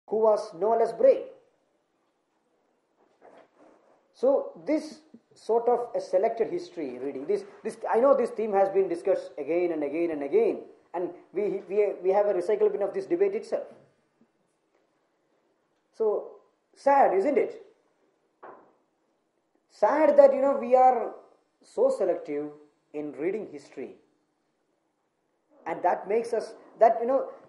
who was no less brave. So this sort of a selected history reading, this I know this theme has been discussed again and again and again, and we have a recycle bin of this debate itself. So sad, isn't it? Sad that we are so selective in reading history, and that makes us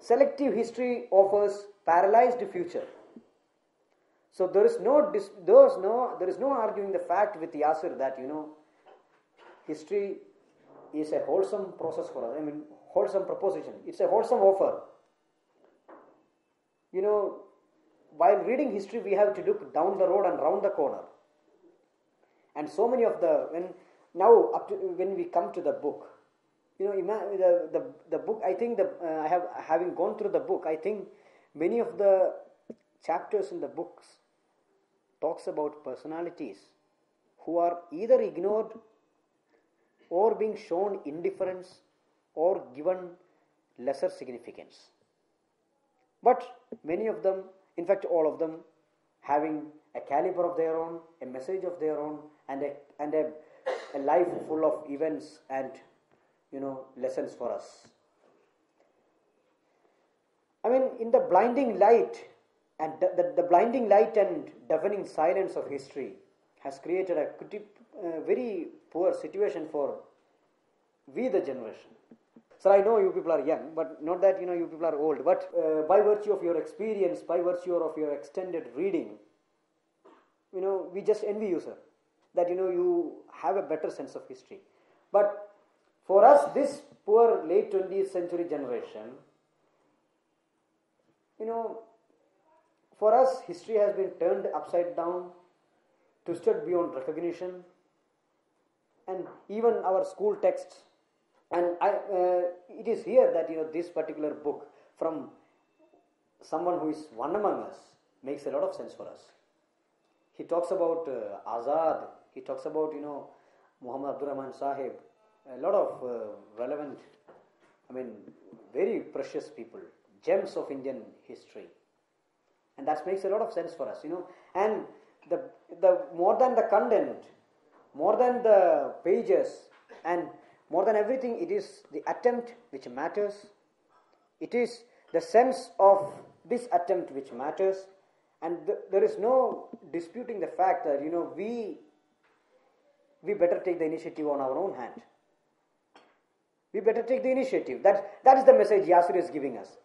selective history offers paralyzed future. So there is no arguing the fact with Yasir that history is a wholesome process for us. I mean, wholesome proposition. It's a wholesome offer. While reading history, we have to look down the road and round the corner. And so many of when we come to the book, the book. I think having gone through the book, I think many of the chapters in the books talks about personalities who are either ignored or being shown indifference or given lesser significance. But many of them, in fact all of them, having a caliber of their own, a message of their own, and a life full of events and lessons for us. I mean, in the blinding light and the blinding light and deafening silence of history has created a very poor situation for we the generation. So I know you people are young, but not that you people are old. But by virtue of your experience, by virtue of your extended reading, we just envy you, sir, that you have a better sense of history. But for us, this poor late 20th century generation, for us, history has been turned upside down, twisted beyond recognition, and even our school texts. And it is here that this particular book from someone who is one among us makes a lot of sense for us. He talks about Azad. He talks about Muhammad Abdul Rahman Sahib. A lot of relevant, very precious people, gems of Indian history. And that makes a lot of sense for us, And the more than the content, more than the pages, and more than everything, it is the attempt which matters. It is the sense of this attempt which matters. And there is no disputing the fact that, we better take the initiative on our own hand. We better take the initiative. That is the message Yasir is giving us.